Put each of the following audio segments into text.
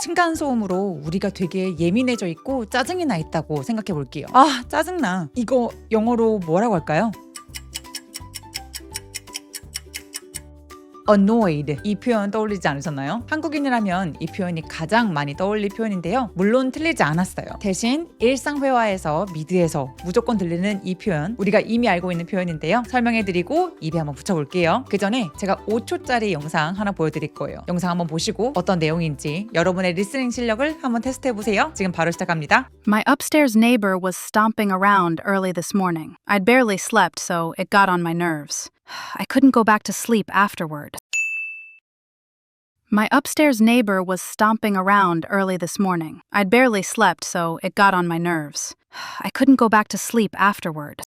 층간소음으로 우리가 되게 예민해져 있고 짜증이 나 있다고 생각해 볼게요. 아, 짜증나. 이거 영어로 뭐라고 할까요? annoyed 이 표현 떠올리지 않으셨나요? 한국인이라면 이 표현이 가장 많이 떠올릴 표현인데요. 물론 틀리지 않았어요. 대신 일상회화에서 미드에서 무조건 들리는 이 표현 우리가 이미 알고 있는 표현인데요. 설명해드리고 입에 한번 붙여볼게요. 그 전에 제가 5초짜리 영상 하나 보여드릴 거예요. 영상 한번 보시고 어떤 내용인지 여러분의 리스닝 실력을 한번 테스트해보세요. 지금 바로 시작합니다. My upstairs neighbor was stomping around early this morning. I'd barely slept, so it got on my nerves. I couldn't go back to sleep afterward. My upstairs neighbor was stomping around early this morning. I'd barely slept, so it got on my nerves. I couldn't go back to sleep afterward.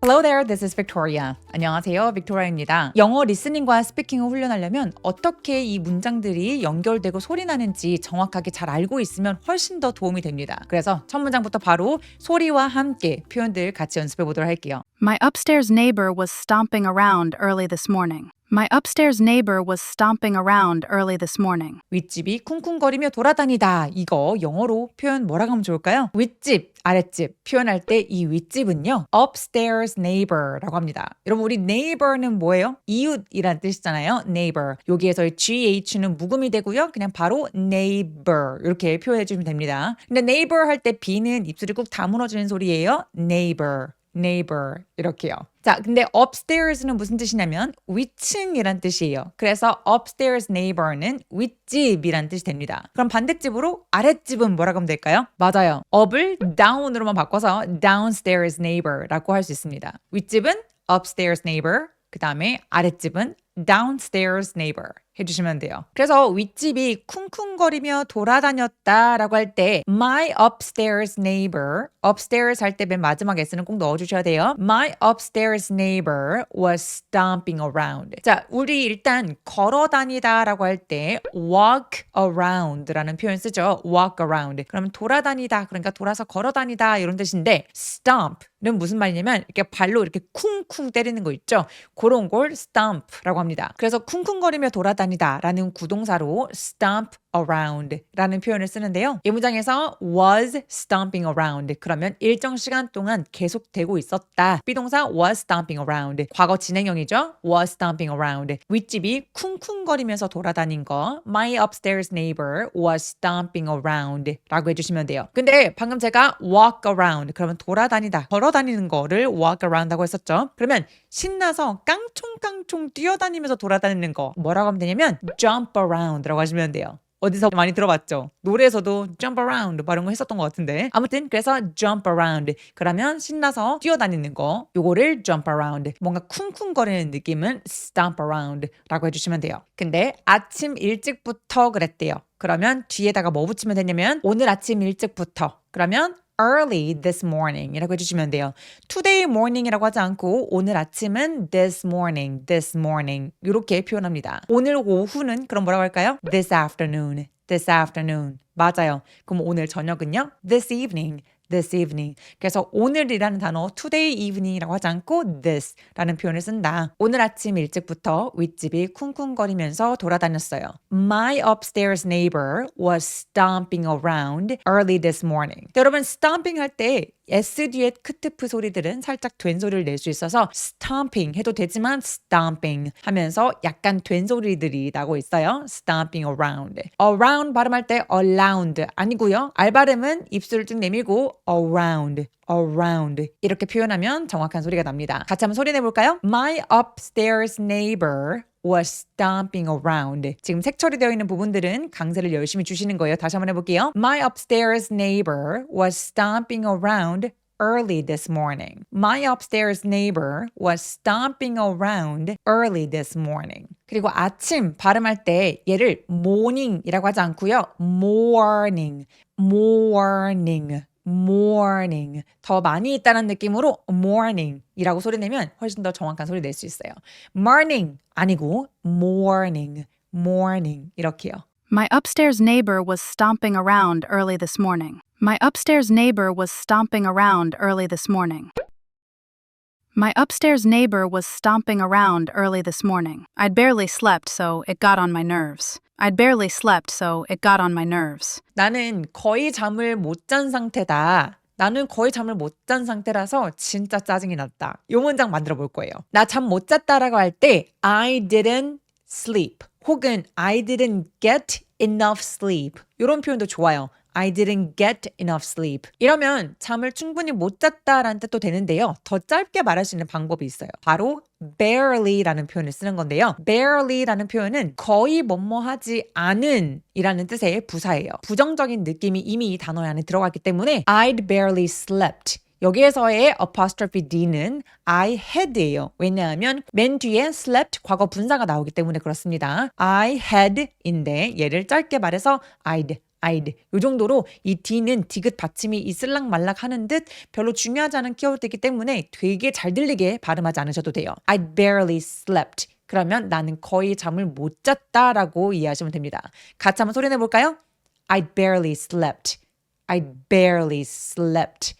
Hello there, this is Victoria. 안녕하세요, 빅토리아입니다. 영어 리스닝과 스피킹을 훈련하려면 어떻게 이 문장들이 연결되고 소리나는지 정확하게 잘 알고 있으면 훨씬 더 도움이 됩니다. 그래서 첫 문장부터 바로 소리와 함께 표현들 같이 연습해 보도록 할게요. My upstairs neighbor was stomping around early this morning. My upstairs neighbor was stomping around early this morning. 윗집이 쿵쿵거리며 돌아다니다. 이거 영어로 표현 뭐라고 하면 좋을까요? 윗집, 아랫집 표현할 때 이 윗집은요. upstairs neighbor라고 합니다. 여러분 우리 neighbor는 뭐예요? 이웃이란 뜻이잖아요. neighbor. 여기에서의 GH는 묵음이 되고요. 그냥 바로 neighbor 이렇게 표현해 주시면 됩니다. 근데 neighbor 할 때 B는 입술이 꾹 다물어지는 소리예요. neighbor. neighbor 이렇게요. 자, 근데 upstairs는 무슨 뜻이냐면 위층이란 뜻이에요. 그래서 upstairs neighbor는 윗집이란 뜻이 됩니다. 그럼 반대집으로 아랫집은 뭐라고 하면 될까요? 맞아요. up을 down으로만 바꿔서 downstairs neighbor라고 할 수 있습니다. 윗집은 upstairs neighbor, 그 다음에 아랫집은 downstairs neighbor 해주시면 돼요. 그래서 윗집이 쿵쿵거리며 돌아다녔다라고 할 때 my upstairs neighbor, upstairs 할 때 맨 마지막 s는 꼭 넣어주셔야 돼요. My upstairs neighbor was stomping around. 자, 우리 일단 걸어다니다라고 할 때 walk around라는 표현 쓰죠. walk around. 그러면 돌아다니다, 그러니까 돌아서 걸어다니다 이런 뜻인데 stomp는 무슨 말이냐면 이렇게 발로 이렇게 쿵쿵 때리는 거 있죠. 그런 걸 stomp라고 합니다. 그래서 쿵쿵거리며 돌아다니다 라는 구동사로 stomp around 라는 표현을 쓰는데요. 이 문장에서 was stomping around 그러면 일정 시간 동안 계속되고 있었다. 비동사 was stomping around 과거 진행형이죠. was stomping around 윗집이 쿵쿵거리면서 돌아다닌 거 My upstairs neighbor was stomping around 라고 해주시면 돼요. 근데 방금 제가 walk around 그러면 돌아다니다 걸어다니는 거를 walk around 하고 했었죠. 그러면 신나서 깡총깡총 뛰어다니면서 돌아다니는 거 뭐라고 하면 되냐면 jump around 라고 하시면 돼요. 어디서 많이 들어봤죠? 노래에서도 jump around 이런 거 했었던 것 같은데 아무튼 그래서 jump around 그러면 신나서 뛰어다니는 거 요거를 jump around 뭔가 쿵쿵거리는 느낌은 stomp around 라고 해주시면 돼요. 근데 아침 일찍부터 그랬대요. 그러면 뒤에다가 뭐 붙이면 되냐면 오늘 아침 일찍부터 그러면 early this morning 이라고 해주시면 돼요. today morning이라고 하지 않고 오늘 아침은 this morning 이렇게 표현합니다. 오늘 오후는 그럼 뭐라고 할까요? this afternoon 맞아요. 그럼 오늘 저녁은요? this evening 그래서 오늘이라는 단어 today evening이라고 하지 않고 this라는 표현을 쓴다. 오늘 아침 일찍부터 윗집이 쿵쿵거리면서 돌아다녔어요. My upstairs neighbor was stomping around early this morning. 여러분 stomping 할 때 S 뒤에 크트프 소리들은 살짝 된 소리를 낼 수 있어서 stomping 해도 되지만 stomping 하면서 약간 된 소리들이 나고 있어요. stomping around. around 발음할 때 around 아니고요. 알 발음은 입술을 쭉 내밀고 around 이렇게 표현하면 정확한 소리가 납니다. 같이 한번 소리 내볼까요? My upstairs neighbor was stomping around. 지금 색 처리되어 있는 부분들은 강세를 열심히 주시는 거예요. 다시 한번 해볼게요. My upstairs neighbor was stomping around early this morning. My upstairs neighbor was stomping around early this morning. 그리고 아침 발음할 때 얘를 morning이라고 하지 않고요. morning 더 많이 있다는 느낌으로 morning이라고 소리 내면 훨씬 더 정확한 소리 낼 수 있어요. morning 아니고 morning 이렇게요. My upstairs neighbor was stomping around early this morning. My upstairs neighbor was stomping around early this morning. My upstairs neighbor was stomping around early this morning. I'd barely slept, so it got on my nerves. I'd barely slept, so it got on my nerves. 나는 거의 잠을 못 잔 상태다. 나는 거의 잠을 못 잔 상태라서 진짜 짜증이 났다. 이 문장 만들어 볼 거예요. 나 잠 못 잤다라고 할 때 I didn't sleep 혹은 I didn't get enough sleep 이런 표현도 좋아요. I didn't get enough sleep. 이러면 잠을 충분히 못 잤다라는 뜻도 되는데요. 더 짧게 말할 수 있는 방법이 있어요. 바로 barely라는 표현을 쓰는 건데요. barely라는 표현은 거의 뭐뭐 하지 않은 이라는 뜻의 부사예요. 부정적인 느낌이 이미 이 단어 안에 들어갔기 때문에 I'd barely slept. 여기에서의 apostrophe D는 I had예요. 왜냐하면 맨 뒤에 slept 과거 분사가 나오기 때문에 그렇습니다. I had인데 얘를 짧게 말해서 I'd 이 정도로 이 D는 디귿 받침이 있을락 말락 하는 듯 별로 중요하지 않은 키워드이기 때문에 되게 잘 들리게 발음하지 않으셔도 돼요. I barely slept. 그러면 나는 거의 잠을 못 잤다라고 이해하시면 됩니다. 같이 한번 소리 내볼까요? I barely slept. I barely slept.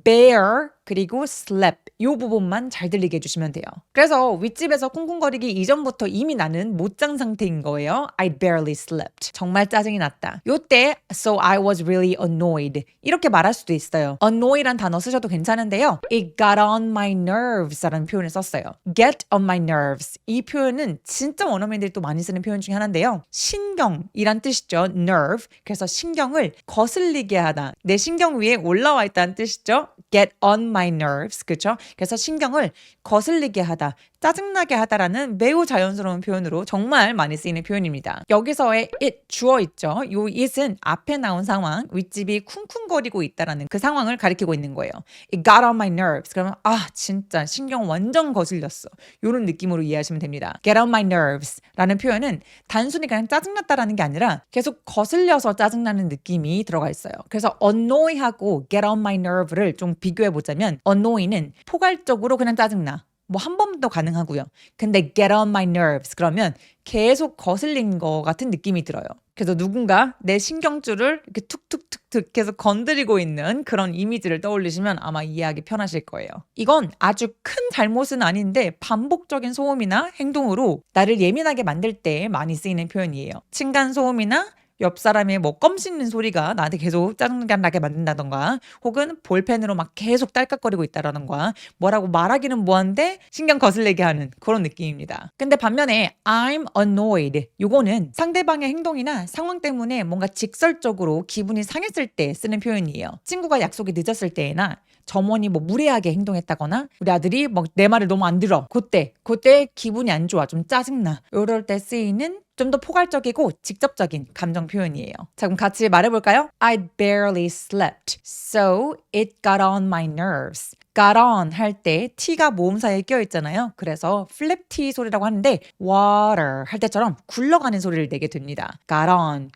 bear 그리고 slept 이 부분만 잘 들리게 해주시면 돼요. 그래서 윗집에서 쿵쿵거리기 이전부터 이미 나는 못 잔 상태인 거예요. I barely slept. 정말 짜증이 났다. 요때 so I was really annoyed 이렇게 말할 수도 있어요. annoy란 단어 쓰셔도 괜찮은데요. It got on my nerves 라는 표현을 썼어요. get on my nerves 이 표현은 진짜 원어민들이 또 많이 쓰는 표현 중에 하나인데요. 신경이란 뜻이죠. nerve 그래서 신경을 거슬리게 하다. 내 신경 위에 올라와 있다는 뜻이죠. get on my nerves 그렇죠? 그래서 신경을 거슬리게 하다, 짜증나게 하다라는 매우 자연스러운 표현으로 정말 많이 쓰이는 표현입니다. 여기서의 it 주어 있죠. 이 it은 앞에 나온 상황, 윗집이 쿵쿵거리고 있다라는 그 상황을 가리키고 있는 거예요. It got on my nerves. 그러면 진짜 신경 완전 거슬렸어. 이런 느낌으로 이해하시면 됩니다. Get on my nerves 라는 표현은 단순히 그냥 짜증났다라는 게 아니라 계속 거슬려서 짜증나는 느낌이 들어가 있어요. 그래서 annoy하고 get on my nerve를 좀 비교해 보자면 annoy는 포괄적으로 그냥 짜증나. 뭐 한 번도 가능하고요. 근데 get on my nerves 그러면 계속 거슬린 것 같은 느낌이 들어요. 그래서 누군가 내 신경줄을 이렇게 툭툭툭툭 계속 건드리고 있는 그런 이미지를 떠올리시면 아마 이해하기 편하실 거예요. 이건 아주 큰 잘못은 아닌데 반복적인 소음이나 행동으로 나를 예민하게 만들 때 많이 쓰이는 표현이에요. 층간소음이나 옆 사람의 뭐 껌 씹는 소리가 나한테 계속 짜증나게 만든다던가 혹은 볼펜으로 막 계속 딸깍거리고 있다라던가 뭐라고 말하기는 뭐한데 신경 거슬리게 하는 그런 느낌입니다. 근데 반면에 I'm annoyed 요거는 상대방의 행동이나 상황 때문에 뭔가 직설적으로 기분이 상했을 때 쓰는 표현이에요. 친구가 약속이 늦었을 때나 점원이 뭐 무례하게 행동했다거나 우리 아들이 막 내 말을 너무 안 들어 그때 기분이 안 좋아 좀 짜증나 이럴 때 쓰이는 좀 더 포괄적이고 직접적인 감정 표현이에요. 자 그럼 같이 말해볼까요? I barely slept so it got on my nerves. got on 할 때 t가 모음사에 껴 있잖아요. 그래서 flap t 소리라고 하는데 water 할 때처럼 굴러가는 소리를 내게 됩니다. got on.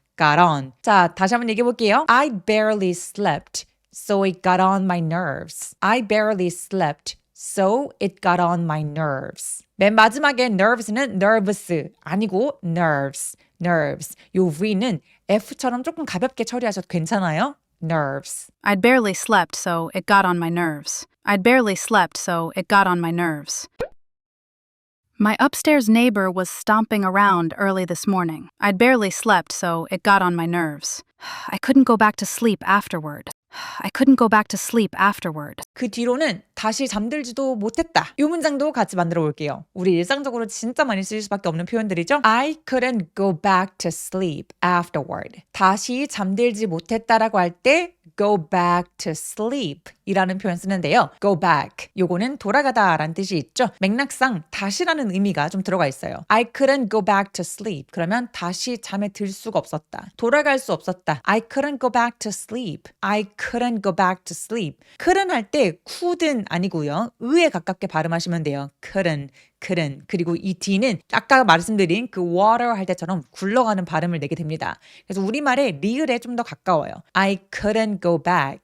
자 다시 한번 얘기해 볼게요. I barely slept so it got on my nerves. I barely slept so it got on my nerves. 맨 마지막에 nerves는 nervous 아니고 nerves. 요 V는 F처럼 조금 가볍게 처리하셔도 괜찮아요. nerves. I'd barely slept, so it got on my nerves. I'd barely slept, so it got on my nerves. My upstairs neighbor was stomping around early this morning. I'd barely slept, so it got on my nerves. I couldn't go back to sleep afterward. 그 뒤로는 다시 잠들지도 못했다. 이 문장도 같이 만들어 볼게요. 우리 일상적으로 진짜 많이 쓰일 수밖에 없는 표현들이죠. I couldn't go back to sleep afterward. 다시 잠들지 못했다라고 할 때 go back to sleep 이라는 표현 쓰는데요. go back 요거는 돌아가다 라는 뜻이 있죠. 맥락상 다시라는 의미가 좀 들어가 있어요. I couldn't go back to sleep 그러면 다시 잠에 들 수가 없었다. 돌아갈 수 없었다. I couldn't go back to sleep. I couldn't go back to sleep. couldn't 할 때 couldn't 아니고요. 의에 가깝게 발음하시면 돼요. couldn't. 그리고 이 D는 아까 말씀드린 그 water 할 때처럼 굴러가는 발음을 내게 됩니다. 그래서 우리말의 리을에 좀 더 가까워요. I couldn't go back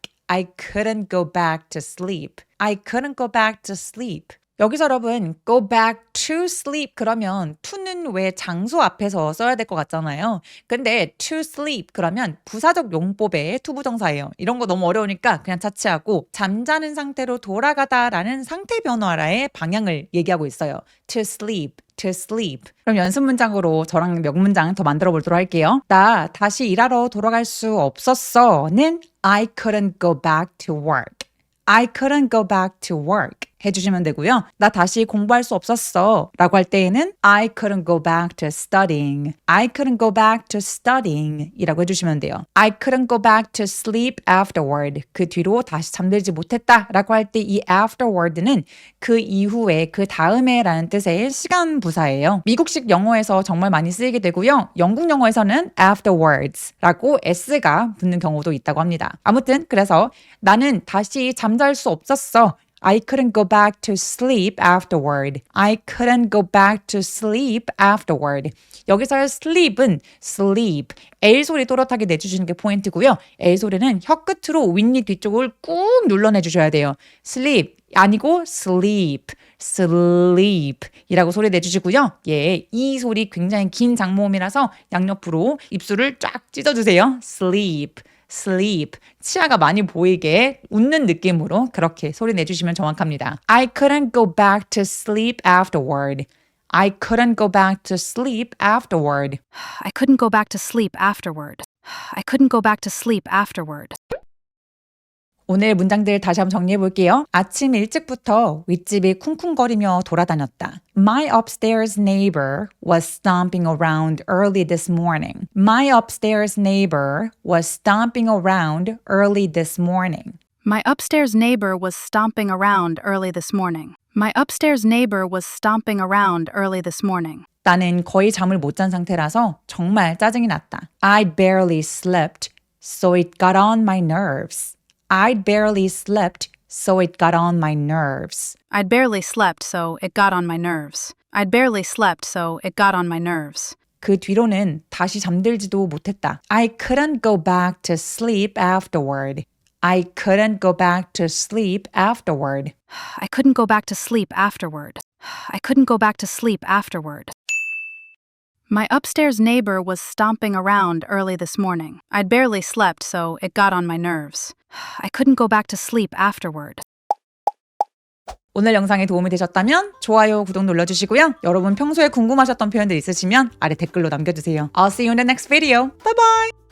to sleep. I couldn't go back to sleep. 여기서 여러분 go back to sleep 그러면 to는 왜 장소 앞에서 써야 될 것 같잖아요. 근데 to sleep 그러면 부사적 용법의 투부정사예요. 이런 거 너무 어려우니까 그냥 차치하고 잠자는 상태로 돌아가다라는 상태 변화의 방향을 얘기하고 있어요. to sleep. to sleep. 그럼 연습 문장으로 저랑 몇 문장 더 만들어 보도록 할게요. 나 다시 일하러 돌아갈 수 없었어는 I couldn't go back to work. I couldn't go back to work 해주시면 되고요. 나 다시 공부할 수 없었어 라고 할 때에는 I couldn't go back to studying. I couldn't go back to studying 이라고 해주시면 돼요. I couldn't go back to sleep afterward. 그 뒤로 다시 잠들지 못했다 라고 할 때 이 afterward는 그 이후에 그 다음에 라는 뜻의 시간 부사예요. 미국식 영어에서 정말 많이 쓰이게 되고요. 영국 영어에서는 afterwards 라고 s가 붙는 경우도 있다고 합니다. 아무튼 그래서 나는 다시 잠잘 수 없었어. I couldn't go back to sleep afterward. I couldn't go back to sleep afterward. 여기서의 sleep은 sleep, L 소리 또렷하게 내주시는 게 포인트고요. L 소리는 혀 끝으로 윗니 뒤쪽을 꾹 눌러내주셔야 돼요. sleep 아니고 sleep, sleep 이라고 소리 내주시고요. 예, 이 소리 굉장히 긴 장모음이라서 양옆으로 입술을 쫙 찢어주세요. sleep. sleep. 치아가 많이 보이게 웃는 느낌으로 그렇게 소리 내주시면 정확합니다. I couldn't go back to sleep afterward. I couldn't go back to sleep afterward. I couldn't go back to sleep afterward. I couldn't go back to sleep afterward. 오늘 문장들 다시 한번 정리해 볼게요. 아침 일찍부터 윗집이 쿵쿵거리며 돌아다녔다. My upstairs neighbor was stomping around early this morning. My upstairs neighbor was stomping around early this morning. My upstairs neighbor was stomping around early this morning. My upstairs neighbor was stomping around early this morning. 나는 거의 잠을 못 잔 상태라서 정말 짜증이 났다. I barely slept, so it got on my nerves. I'd barely slept, so it got on my nerves. I'd barely slept, so it got on my nerves. I'd barely slept, so it got on my nerves. 그 뒤로는 다시 잠들지도 못했다. I couldn't go back to sleep afterward. I couldn't go back to sleep afterward. I couldn't go back to sleep afterward. I couldn't go back to sleep afterward. My upstairs neighbor was stomping around early this morning. I'd barely slept, so it got on my nerves. I couldn't go back to sleep afterward. 오늘 영상에 도움이 되셨다면 좋아요, 구독 눌러주시고요. 여러분 평소에 궁금하셨던 표현들 있으시면 아래 댓글로 남겨주세요. I'll see you in the next video. Bye bye!